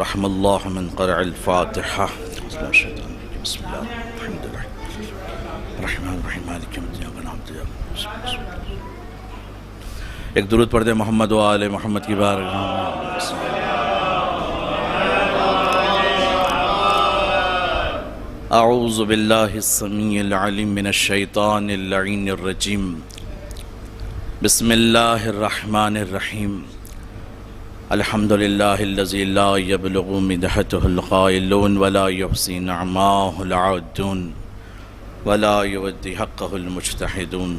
رحم اللہ من قرع الفاتحہ بسم اللہ الحمد للہ الرحمن الرحیم مالک یوم الدین۔ ایک درود پڑھ دے محمد و آل محمد کی بارگاہ۔ اعوذ باللہ السمیع العلیم من الشیطان اللعین الرجیم، بسم اللہ الرحمن الرحیم۔ الحمدللہ الذی لا یبلغ مدحتہ القائلون ولا یحصی نعماہ العادون ولا یودی حقہ المجتہدون،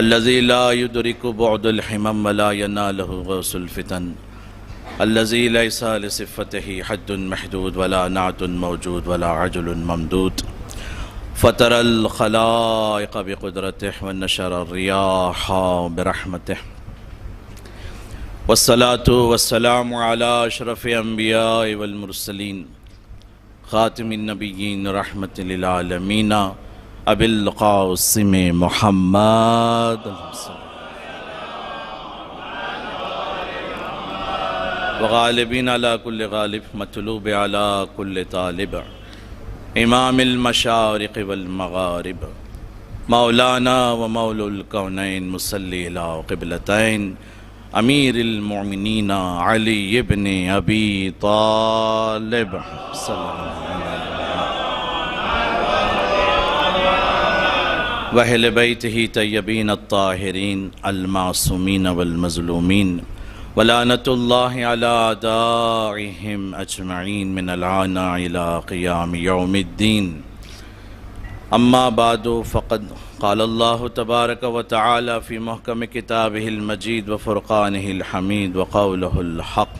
الذی لا یدرک بعد الحمم ولا ینالہ غوث الفتن، الذی لیس لصفتہ حد محدود ولا نعت موجود ولا عجل ممدود، فطر الخلائق بقدرتہ ونشر الریاح برحمتہ، والصلاة والسلام على اشرف انبیاء والمرسلین، خاتم النبیین رحمت للعالمین، ابی القاسم محمد وغالبین علی کل غالب مطلوب علی کل طالب، امام المشارق والمغارب، مولانا و مولا الکونین مصلی علی قبلتین، امیر المؤمنین علی ابن ابی طالب صلی اللہ علیہ وآلہ بیتہ طیبین الطاہرین المعصومین والمظلومین، ولعنۃ اللہ علی اعدائہم اجمعین من الآن الی قیام یوم الدین۔ اما بعد فقد قال اللہ تبارک و تعالی فی محکم کتابہ المجید وفرقانہ الحمید وقولہ الحق،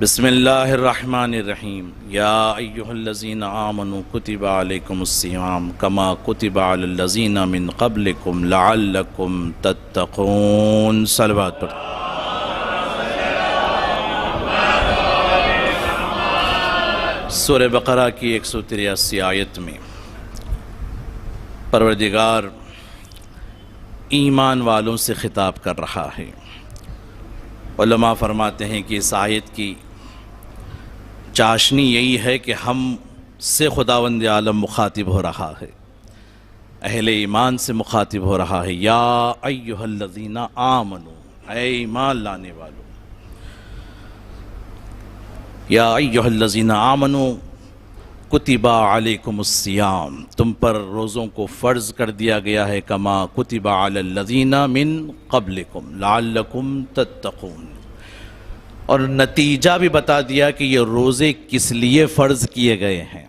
بسم اللہ الرحمن الرحیم، یا ایہا الذین آمنوا کتب علیکم الصیام کما کتب علی الذین من قبلکم لعلکم تتقون۔ صلوات پڑھ۔ سورہ بقرہ کی 183 آیت میں پروردگار ایمان والوں سے خطاب کر رہا ہے۔ علماء فرماتے ہیں کہ اس آیت کی چاشنی یہی ہے کہ ہم سے خداوند عالم مخاطب ہو رہا ہے، اہل ایمان سے مخاطب ہو رہا ہے۔ یا ایہا الذین آمنوا، اے ایمان لانے والو، یا ایہا الذین آمنوا کتب علیکم الصیام، تم پر روزوں کو فرض کر دیا گیا ہے، کما کتب علی الذین من قبلکم لعلکم تتقون، اور نتیجہ بھی بتا دیا کہ یہ روزے کس لیے فرض کیے گئے ہیں۔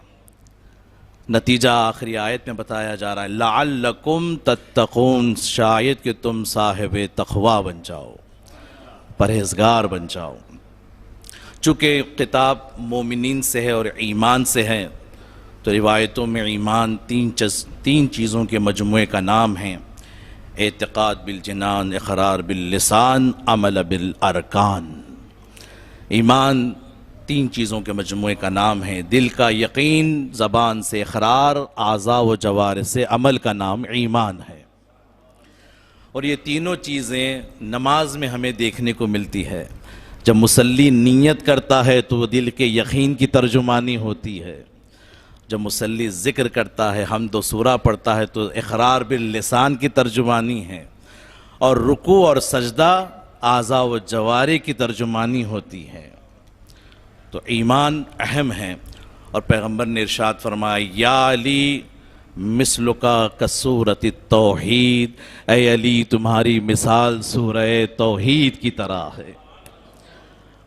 نتیجہ آخری آیت میں بتایا جا رہا ہے، لعلکم تتقون، شاید کہ تم صاحب تقوی بن جاؤ، پرہیزگار بن جاؤ۔ چونکہ خطاب مومنین سے ہے اور ایمان سے ہے، تو روایتوں میں ایمان تین چیزوں کے مجموعے کا نام ہے: اعتقاد بالجنان، اقرار باللسان، عمل بالارکان۔ ایمان تین چیزوں کے مجموعے کا نام ہے، دل کا یقین، زبان سے اقرار، اعضاء و جوارح سے عمل کا نام ایمان ہے۔ اور یہ تینوں چیزیں نماز میں ہمیں دیکھنے کو ملتی ہے۔ جب مصلی نیت کرتا ہے تو وہ دل کے یقین کی ترجمانی ہوتی ہے، جب مصلی ذکر کرتا ہے، حمد و سورہ پڑھتا ہے، تو اقرار باللسان کی ترجمانی ہے، اور رکوع اور سجدہ اعضاء و جوارح کی ترجمانی ہوتی ہے۔ تو ایمان اہم ہے، اور پیغمبر نے ارشاد فرمایا، یا علی مثلک کسورۃ التوحید، اے علی تمہاری مثال سورہ توحید کی طرح ہے۔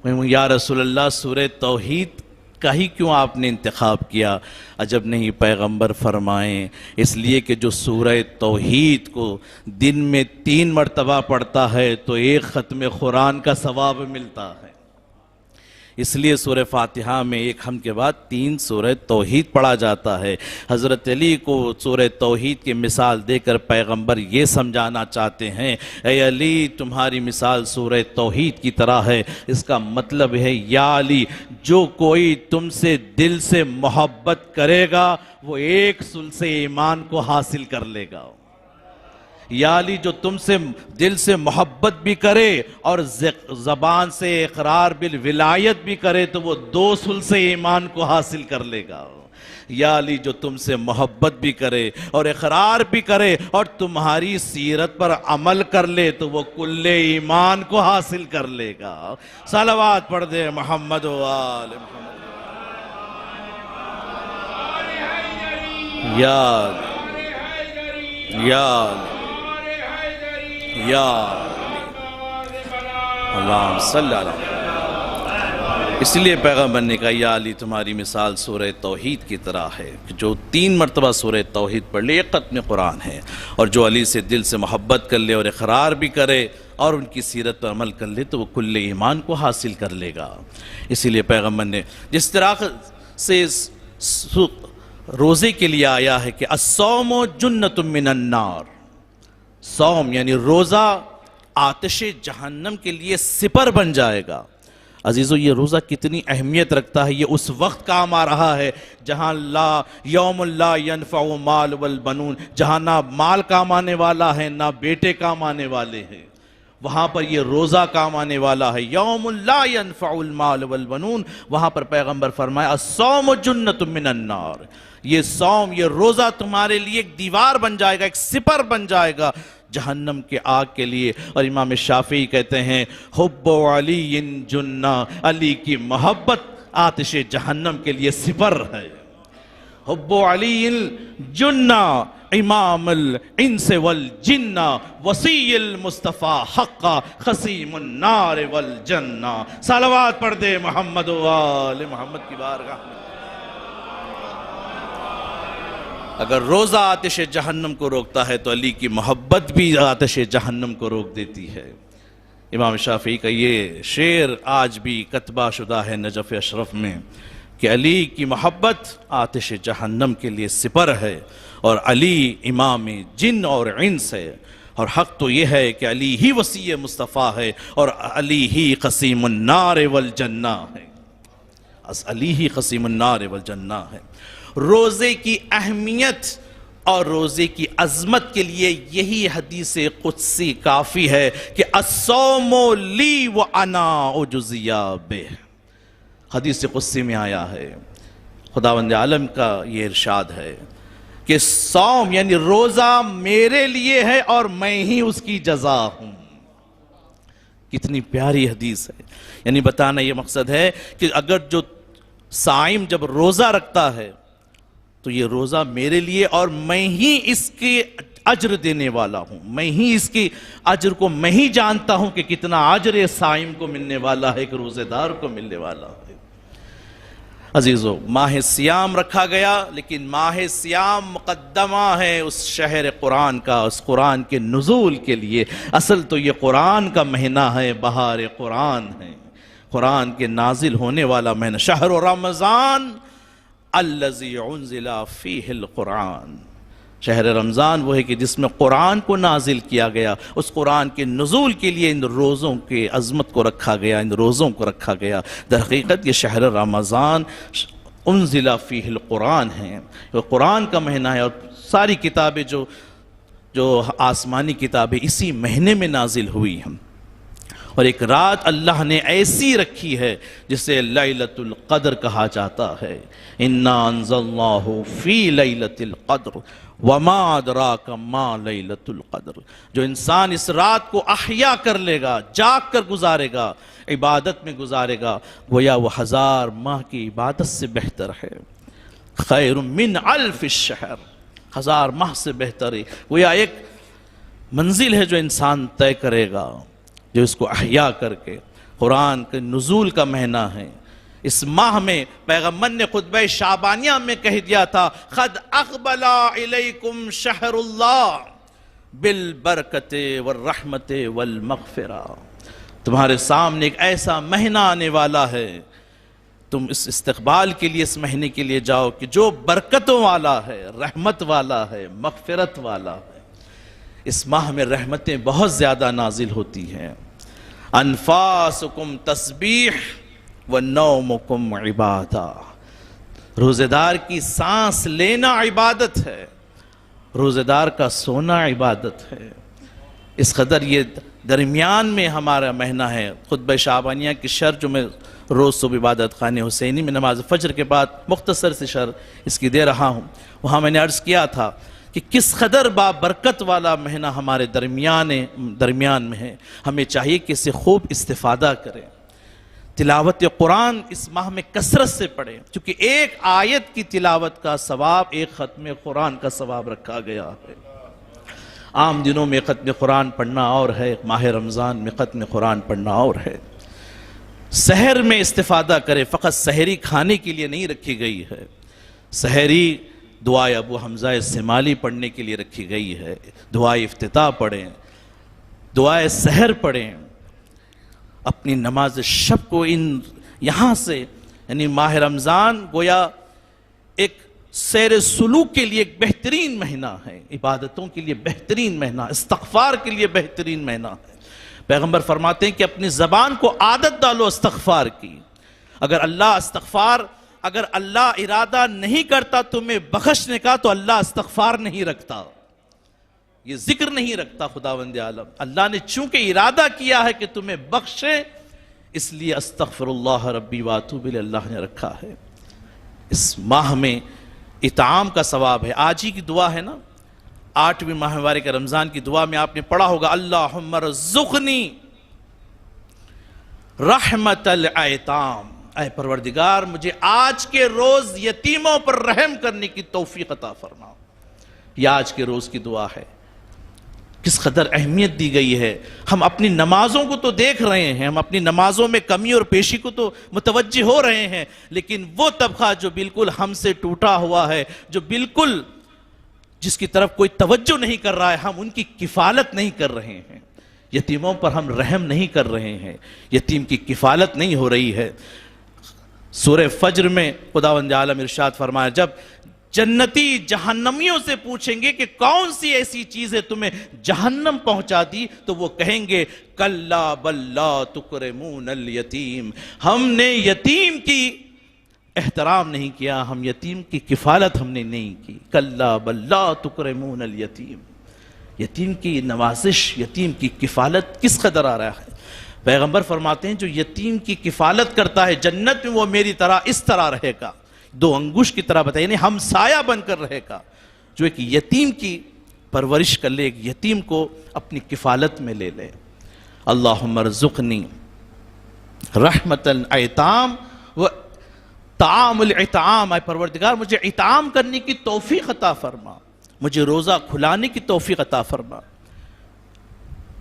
یا رسول اللہ، سورہ توحید کا ہی کیوں آپ نے انتخاب کیا؟ عجب نہیں، پیغمبر فرمائیں اس لیے کہ جو سورہ توحید کو دن میں 3 مرتبہ پڑھتا ہے تو 1 ختم قرآن کا ثواب ملتا ہے۔ اس لیے سورہ فاتحہ میں ایک حمد کے بعد 3 سورہ توحید پڑھا جاتا ہے۔ حضرت علی کو سورہ توحید کی مثال دے کر پیغمبر یہ سمجھانا چاہتے ہیں، اے علی تمہاری مثال سورہ توحید کی طرح ہے۔ اس کا مطلب ہے، یا علی جو کوئی تم سے دل سے محبت کرے گا وہ 1 ثلث ایمان کو حاصل کر لے گا۔ یا علی جو تم سے دل سے محبت بھی کرے اور زبان سے اقرار بالولایت بھی کرے تو وہ 2 ثلث ایمان کو حاصل کر لے گا۔ یا علی جو تم سے محبت بھی کرے اور اقرار بھی کرے اور تمہاری سیرت پر عمل کر لے تو وہ کل ایمان کو حاصل کر لے گا۔ صلوات پڑھ دے محمد و آل محمد۔ یا علی یا علی یا اللہم صلی علی۔ اس لیے پیغمبر نے کہا یا علی تمہاری مثال سورہ توحید کی طرح ہے، کہ جو 3 مرتبہ سورہ توحید پڑھ لے یہ ختم قرآن ہے، اور جو علی سے دل سے محبت کر لے اور اقرار بھی کرے اور ان کی سیرت پر عمل کر لے تو وہ کل ایمان کو حاصل کر لے گا۔ اسی لیے پیغمبر نے جس طرح سے روزے کے لیے آیا ہے کہ الصوم جنۃ من النار، صوم یعنی روزہ آتش جہنم کے لیے سپر بن جائے گا۔ عزیزو یہ روزہ کتنی اہمیت رکھتا ہے، یہ اس وقت کام آ رہا ہے جہاں یوم لا ینفع مال والبنون، جہاں نہ مال کام آنے والا ہے نہ بیٹے کام آنے والے ہیں، وہاں پر یہ روزہ کام آنے والا ہے۔ یوم لا ینفع المال والبنون، وہاں پر پیغمبر فرمایا الصوم جنۃ من النار، یہ صوم یہ روزہ تمہارے لیے ایک دیوار بن جائے گا، ایک سپر بن جائے گا جہنم کے آگ کے لیے۔ اور امام شافعی کہتے ہیں حب علی جنہ، علی کی محبت آتش جہنم کے لیے سپر ہے۔ حب علی جنہ امام الانس والجنہ وصی المصطفیٰ حقا خصیم النار والجنہ۔ صلوات پڑھ دے محمد و آل محمد کی بارگاہ میں۔ اگر روزہ آتش جہنم کو روکتا ہے تو علی کی محبت بھی آتش جہنم کو روک دیتی ہے۔ امام شافعی کا یہ شعر آج بھی کتبہ شدہ ہے نجف اشرف میں کہ علی کی محبت آتش جہنم کے لیے سپر ہے، اور علی امام جن اور انس ہے، اور حق تو یہ ہے کہ علی ہی وصی مصطفیٰ ہے اور علی ہی قسیم النار والجنہ ہے، علی ہی قسیم النار والجنہ ہے۔ روزے کی اہمیت اور روزے کی عظمت کے لیے یہی حدیث قدسی کافی ہے کہ الصوم لی وانا اجزی بہ۔ حدیث قدسی میں آیا ہے، خداوند عالم کا یہ ارشاد ہے کہ صوم یعنی روزہ میرے لیے ہے اور میں ہی اس کی جزا ہوں۔ کتنی پیاری حدیث ہے، یعنی بتانا یہ مقصد ہے کہ اگر جو صائم جب روزہ رکھتا ہے تو یہ روزہ میرے لیے اور میں ہی اس کے اجر دینے والا ہوں، میں ہی اس کی اجر کو میں ہی جانتا ہوں کہ کتنا اجر صائم کو ملنے والا ہے، ایک روزے دار کو ملنے والا ہے۔ عزیزو ماہ سیام رکھا گیا، لیکن ماہ سیام مقدمہ ہے اس شہر قرآن کا، اس قرآن کے نزول کے لیے۔ اصل تو یہ قرآن کا مہینہ ہے، بہار قرآن ہے، قرآن کے نازل ہونے والا مہینہ۔ شہر رمضان الذی انزل فیہ القرآن، شہر رمضان وہ ہے کہ جس میں قرآن کو نازل کیا گیا۔ اس قرآن کے نزول کے لیے ان روزوں کے عظمت کو رکھا گیا، ان روزوں کو رکھا گیا۔ در حقیقت یہ شہر رمضان انزل فیہ القرآن ہے، وہ قرآن کا مہینہ ہے، اور ساری کتابیں جو آسمانی کتابیں اسی مہینے میں نازل ہوئی ہیں۔ اور ایک رات اللہ نے ایسی رکھی ہے جسے لیلۃ القدر کہا جاتا ہے۔ انا انزلناہ فی لیلۃ القدر وما ادراک ما لیلۃ القدر۔ جو انسان اس رات کو احیا کر لے گا، جاگ کر گزارے گا، عبادت میں گزارے گا، گویا وہ 1000 ماہ کی عبادت سے بہتر ہے۔ خیر من الف الشہر، 1000 ماہ سے بہتر ہے۔ گویا ایک منزل ہے جو انسان طے کرے گا، جو اس کو احیا کر کے۔ قرآن کے نزول کا مہینہ ہے، اس ماہ میں پیغمبر نے خطبہ شعبانیہ میں کہہ دیا تھا قد اقبل الیکم شہر اللہ بالبرکت والرحمت والمغفرہ، تمہارے سامنے ایک ایسا مہینہ آنے والا ہے، تم اس استقبال کے لیے، اس مہینے کے لیے جاؤ کہ جو برکتوں والا ہے، رحمت والا ہے، مغفرت والا ہے۔ اس ماہ میں رحمتیں بہت زیادہ نازل ہوتی ہیں۔ انفاسکم تسبیح ونومکم عبادہ، روزے دار کی سانس لینا عبادت ہے روزے دار کا سونا عبادت ہے، اس قدر یہ درمیان میں ہمارا مہینہ ہے۔ خطبہ شعبانیہ کی شرح جو میں روز صبح عبادت خانہ حسینی میں نماز فجر کے بعد مختصر سی شرح اس کی دے رہا ہوں، وہاں میں نے عرض کیا تھا کہ کس قدر بابرکت والا مہینہ ہمارے درمیان میں ہے، ہمیں چاہیے کہ اس سے خوب استفادہ کریں، تلاوت قرآن اس ماہ میں کثرت سے پڑھیں، کیونکہ ایک آیت کی تلاوت کا ثواب ایک ختم قرآن کا ثواب رکھا گیا ہے۔ عام دنوں میں ختم قرآن پڑھنا اور ہے، ماہ رمضان میں ختم قرآن پڑھنا اور ہے۔ سحر میں استفادہ کریں، فقط سحری کھانے کے لیے نہیں رکھی گئی ہے، سحری دعائے ابو حمزہ السمالی پڑھنے کے لیے رکھی گئی ہے، دعائے افتتاح پڑھیں، دعائے سحر پڑھیں، اپنی نماز شب کو یہاں سے یعنی ماہ رمضان گویا ایک سیر سلوک کے لیے ایک بہترین مہینہ ہے، عبادتوں کے لیے بہترین مہینہ، استغفار کے لیے بہترین مہینہ ہے۔ پیغمبر فرماتے ہیں کہ اپنی زبان کو عادت ڈالو استغفار کی، اگر اللہ ارادہ نہیں کرتا تمہیں بخشنے کا تو اللہ استغفار نہیں رکھتا، یہ ذکر نہیں رکھتا خداوند عالم۔ اللہ نے چونکہ ارادہ کیا ہے کہ تمہیں بخشے، اس لیے استغفر اللہ ربی واتوب الیہ اللہ نے رکھا ہے۔ اس ماہ میں اطعام کا ثواب ہے، آج ہی کی دعا ہے نا، 8ویں ماہ مبارک رمضان کی دعا میں آپ نے پڑھا ہوگا، اللہم ارزقنی رحمت الایتام، اے پروردگار مجھے آج کے روز یتیموں پر رحم کرنے کی توفیق عطا فرما۔ یہ آج کے روز کی دعا ہے، کس قدر اہمیت دی گئی ہے۔ ہم اپنی نمازوں کو تو دیکھ رہے ہیں، ہم اپنی نمازوں میں کمی اور پیشی کو تو متوجہ ہو رہے ہیں، لیکن وہ طبقہ جو بالکل ہم سے ٹوٹا ہوا ہے، جو بالکل جس کی طرف کوئی توجہ نہیں کر رہا ہے، ہم ان کی کفالت نہیں کر رہے ہیں، یتیموں پر ہم رحم نہیں کر رہے ہیں، یتیم کی کفالت نہیں ہو رہی ہے۔ سورہ فجر میں خداوند عالم ارشاد فرمایا، جب جنتی جہنمیوں سے پوچھیں گے کہ کون سی ایسی چیز ہے تمہیں جہنم پہنچا دی، تو وہ کہیں گے کلا بل لا تکرمون الیتیم، ہم نے یتیم کی احترام نہیں کیا، ہم یتیم کی کفالت ہم نے نہیں کی۔ کلا بل لا تکرمون الیتیم، یتیم کی نوازش، یتیم کی کفالت کس قدر آ رہا ہے۔ پیغمبر فرماتے ہیں جو یتیم کی کفالت کرتا ہے جنت میں وہ میری طرح اس طرح رہے گا، 2 انگوش کی طرح بتائیں، یعنی ہم سایہ بن کر رہے گا۔ جو ایک یتیم کی پرورش کر لے، ایک یتیم کو اپنی کفالت میں لے لے۔ اللہم ارزقنی رحمت الایتام و طعام العطام، اے پروردگار مجھے اطعام کرنے کی توفیق عطا فرما، مجھے روزہ کھلانے کی توفیق عطا فرما۔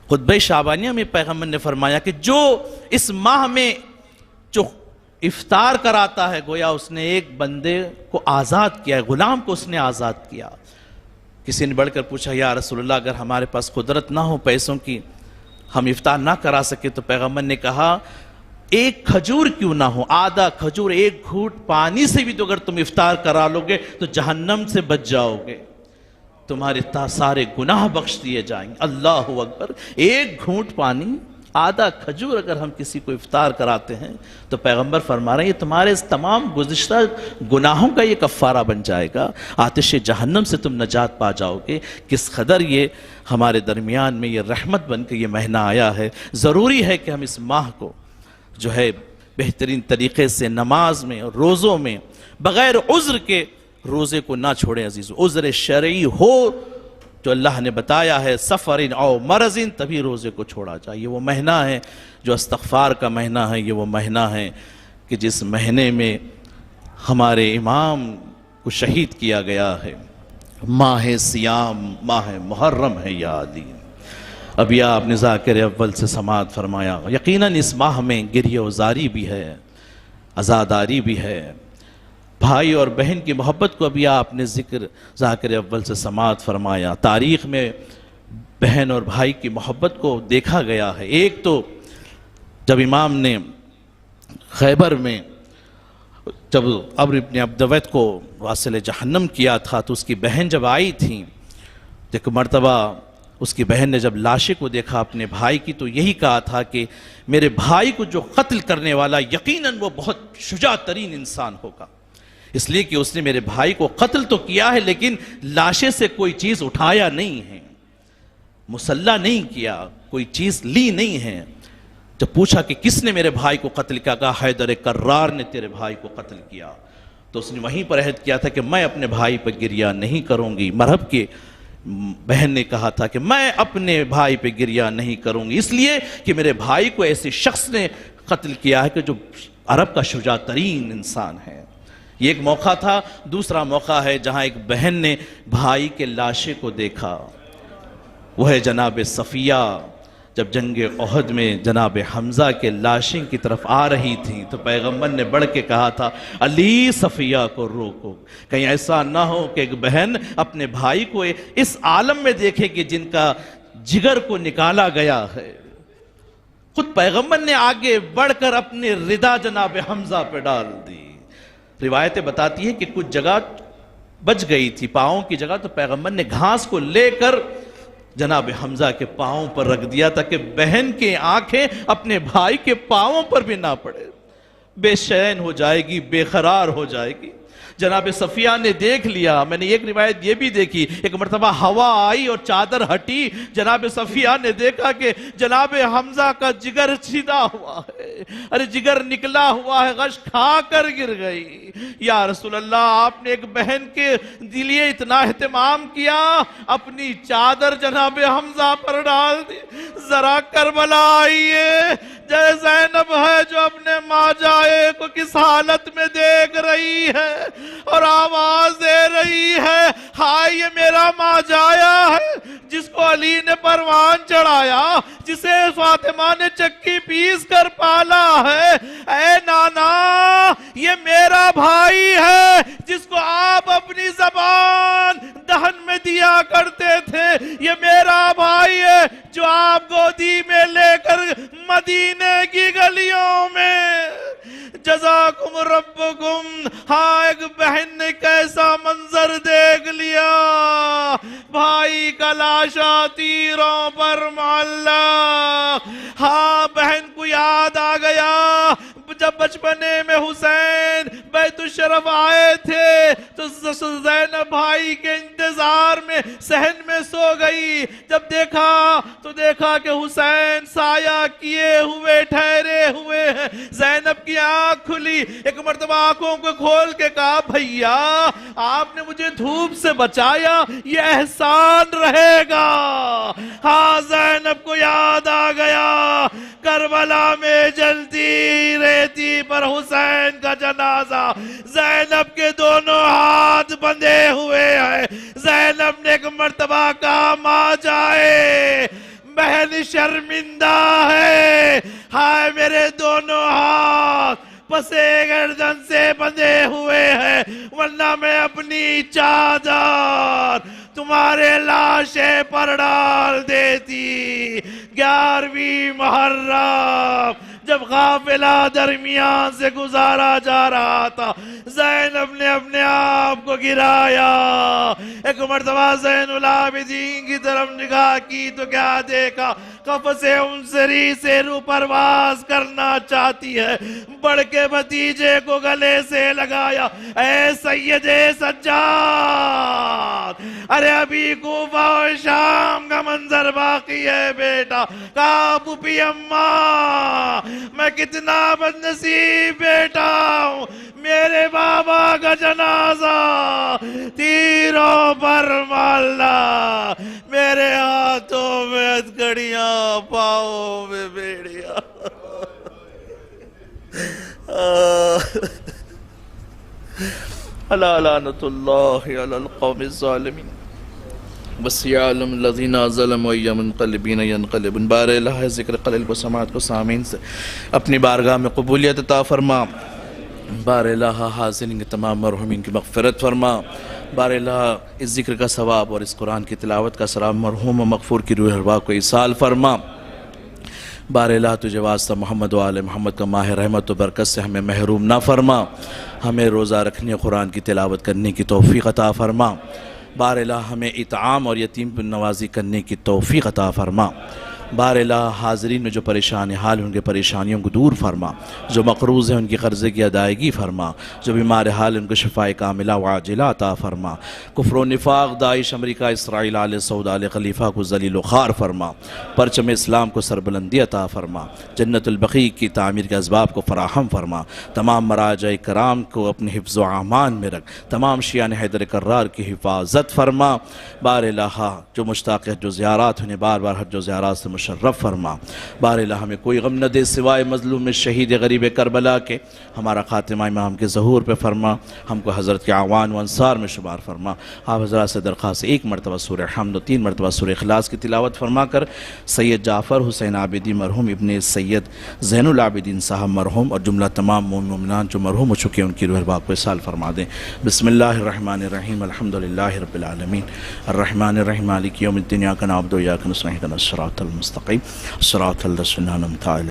خطبہ شعبانیہ میں پیغمبر نے فرمایا کہ جو اس ماہ میں جو افطار کراتا ہے، گویا اس نے ایک بندے کو آزاد کیا ہے، غلام کو اس نے آزاد کیا۔ کسی نے بڑھ کر پوچھا یا رسول اللہ اگر ہمارے پاس قدرت نہ ہو پیسوں کی، ہم افطار نہ کرا سکے، تو پیغمبر نے کہا ایک کھجور کیوں نہ ہو، آدھا کھجور، ایک گھونٹ پانی سے بھی تو اگر تم افطار کرا لو گے تو جہنم سے بچ جاؤ گے، تمہارے سارے گناہ بخش دیے جائیں گے۔ اللہ اکبر، ایک گھونٹ پانی، آدھا کھجور اگر ہم کسی کو افطار کراتے ہیں تو پیغمبر فرما رہے ہیں یہ تمہارے تمام گزشتہ گناہوں کا یہ کفارہ بن جائے گا، آتش جہنم سے تم نجات پا جاؤ گے۔ کس قدر یہ ہمارے درمیان میں یہ رحمت بن کے یہ مہینہ آیا ہے۔ ضروری ہے کہ ہم اس ماہ کو جو ہے بہترین طریقے سے نماز میں اور روزوں میں بغیر عذر کے روزے کو نہ چھوڑیں عزیزو۔ عذر شرعی ہو جو اللہ نے بتایا ہے، سفر او مرض، تبھی روزے کو چھوڑا جائے۔ یہ وہ مہینہ ہے جو استغفار کا مہینہ ہے، یہ وہ مہینہ ہے کہ جس مہینے میں ہمارے امام کو شہید کیا گیا ہے۔ ماہ سیام، ماہ محرم ہے یا علی۔ ابھی آپ نے ذاکر اول سے سماعت فرمایا، یقیناً اس ماہ میں گریہ و زاری بھی ہے، عزاداری بھی ہے، بھائی اور بہن کی محبت کو ابھی آپ نے ذکر ذاکر اول سے سماعت فرمایا۔ تاریخ میں بہن اور بھائی کی محبت کو دیکھا گیا ہے۔ ایک تو جب امام نے خیبر میں جب عمرو ابن عبدود کو واصل جہنم کیا تھا تو اس کی بہن جب آئی تھیں، ایک مرتبہ اس کی بہن نے جب لاشے کو دیکھا اپنے بھائی کی تو یہی کہا تھا کہ میرے بھائی کو جو قتل کرنے والا یقیناً وہ بہت شجاع ترین انسان ہوگا، اس لیے کہ اس نے میرے بھائی کو قتل تو کیا ہے لیکن لاشے سے کوئی چیز اٹھایا نہیں ہے، مسلح نہیں کیا، کوئی چیز لی نہیں ہے۔ جب پوچھا کہ کس نے میرے بھائی کو قتل کیا، کہا حیدر کرار نے تیرے بھائی کو قتل کیا۔ تو اس نے وہیں پر عہد کیا تھا کہ میں اپنے بھائی پر گریہ نہیں کروں گی۔ مرحب کی بہن نے کہا تھا کہ میں اپنے بھائی پہ گریہ نہیں کروں گی، اس لیے کہ میرے بھائی کو ایسے شخص نے قتل کیا ہے کہ جو عرب کا شجاع ترین انسان ہے۔ یہ ایک موقع تھا۔ دوسرا موقع ہے جہاں ایک بہن نے بھائی کے لاشے کو دیکھا، وہ ہے جناب صفیہ۔ جب جنگ احد میں جناب حمزہ کے لاشیں کی طرف آ رہی تھیں تو پیغمبر نے بڑھ کے کہا تھا علی صفیہ کو روکو، کہیں ایسا نہ ہو کہ ایک بہن اپنے بھائی کو اس عالم میں دیکھے کہ جن کا جگر کو نکالا گیا ہے۔ خود پیغمبر نے آگے بڑھ کر اپنی ردا جناب حمزہ پہ ڈال دی۔ روایتیں بتاتی ہیں کہ کچھ جگہ بچ گئی تھی پاؤں کی جگہ، تو پیغمبر نے گھاس کو لے کر جناب حمزہ کے پاؤں پر رکھ دیا تاکہ بہن کی آنکھیں اپنے بھائی کے پاؤں پر بھی نہ پڑے، بے چین ہو جائے گی، بے قرار ہو جائے گی۔ جناب صفیہ نے دیکھ لیا۔ میں نے ایک روایت یہ بھی دیکھی، ایک مرتبہ ہوا آئی اور چادر ہٹی، جناب صفیہ نے دیکھا کہ جناب حمزہ کا جگر چھدا ہوا ہے، ارے جگر نکلا ہوا ہے، غش کھا کر گر گئی۔ یا رسول اللہ، آپ نے ایک بہن کے لیے اتنا اہتمام کیا، اپنی چادر جناب حمزہ پر ڈال دی۔ ذرا کربلا آئیے، جے زینب ہے جو اپنے ماں جائے کو کس حالت میں دیکھ رہی ہے اور آواز دے رہی ہے، ہائے یہ میرا ماں جایا ہے جس کو علی نے پروان چڑھایا، جسے فاطمہ نے چکی پیس کر پالا ہے۔ اے نانا، یہ میرا بھائی ہے جس کو آپ اپنی زبان دہن میں دیا کرتے تھے، یہ میرا بھائی ہے جو آپ گودی میں لے کر مدینے کی گلیوں میں۔ جزاکم ربکم۔ ہاں، ایک بہن نے کیسا منظر دیکھ لیا، بھائی کا لاشا تیروں پر معلق۔ ہاں، بہن کو یاد آ گیا جب بچپنے میں حسین بیت الشرف آئے تھے تو زینب بھائی کے انتظار میں صحن میں سو گئی۔ جب دیکھا کہ حسین سایہ کیے ہوئے ٹھہرے ہوئے ہیں، زینب کی آنکھ کھلی، ایک مرتبہ آنکھوں کو کھول کے کہا بھیا آپ نے مجھے دھوپ سے بچایا، یہ احسان رہے گا۔ ہاں، زینب کو یاد آ گیا کربلا میں جلتی ریتی پر حسین کا جنازہ، زینب کے دونوں ہاتھ بندھے ہوئے ہیں۔ زینب نے ایک مرتبہ کہا ماں جائے، بہن شرمندہ ہے، ہائے میرے دونوں ہاتھ پسے گردن سے بندھے ہوئے ہیں، ورنہ میں اپنی چادر تمہارے لاشے پر ڈال دیتی۔ 11ویں محرم جب قافلہ درمیان سے گزارا جا رہا تھا، زینب نے اپنے آپ کو گرایا۔ ایک مرتبہ زین العابدین کی طرف نگاہ کی تو کیا دیکھا، قفس عنصری سے رو پرواز کرنا چاہتی ہے، بڑھ کے بھتیجے کو گلے سے لگایا، اے سید سجاد، ارے ابھی کوفہ اور شام کا منظر باقی ہے بیٹا۔ کہا پھوپھی اماں میں کتنا بدنصیب بیٹا ہوں، میرے بابا کا جنازہ تیروں پر معلق، میرے ہاتھوں میں ہتھکڑیاں، پاؤں میں بیڑیاں۔ الا لعنت اللہ علی القوم الظالمین بس یعلم الذین ظلموا ای منقلبین ینقلبون۔ بار الہ ذکر قلیل کو سماعت کو سامعین سے اپنی بارگاہ میں قبولیت عطا فرما۔ بار الہ حاضرین کے تمام مرحومین کی مغفرت فرما۔ بار الہ اس ذکر کا ثواب اور اس قرآن کی تلاوت کا ثواب مرحوم و مغفور کی روح ارواح کو ایصال فرما۔ بار الہ تجھے واسطہ محمد و آل محمد کا ماہ رحمت و برکت سے ہمیں محروم نہ فرما، ہمیں روزہ رکھنے قرآن کی تلاوت کرنے کی توفیق عطا فرما۔ بار الہ ہمیں اطعام اور یتیم پر نوازی کرنے کی توفیق عطا فرما۔ بار الہ حاضرین میں جو پریشان حال ان کے پریشانیوں کو دور فرما، جو مقروض ہیں ان کی قرضے کی ادائیگی فرما، جو بیمار حال ان کو شفائے کاملہ وعاجلہ عطا فرما، کفر و نفاق، داعش، امریکہ، اسرائیل، آل سعود، آل خلیفہ کو ذلیل و خوار فرما، پرچم اسلام کو سربلندی عطا فرما، جنت البقیع کی تعمیر کے اسباب کو فراہم فرما، تمام مراجع کرام کو اپنے حفظ و امان میں رکھ، تمام شیعان حیدر کرار کی حفاظت فرما، بار الہ جو مشتاق حج و زیارات انہیں بار بار حج و زیارات سے مشرف فرما، بار الہ ہمیں کوئی غم نہ دے سوائے مظلوم شہید غریب کربلا کے، ہمارا خاتمہ امام کے ظہور پہ فرما، ہم کو حضرت کے اعوان و انصار میں شمار فرما۔ آپ حضرات سے درخواست 1 مرتبہ سورہ حمد و 3 مرتبہ سورہ اخلاص کی تلاوت فرما کر سید جعفر حسین عابدی مرحوم ابن سید زین العابدین صاحب مرحوم اور جملہ تمام مومنان جو مرحوم ہو چکے ان کی روح ارواح کو اصال فرما دیں۔ بسم اللہ الرحمن الرحیم، الحمدللہ رب العالمین، الرحمن الرحیم، مالک یوم الدین، ایاک نعبد و ایاک نستعین، اہدنا الصراط المستقیم، صراط الذین انعمت علیہم۔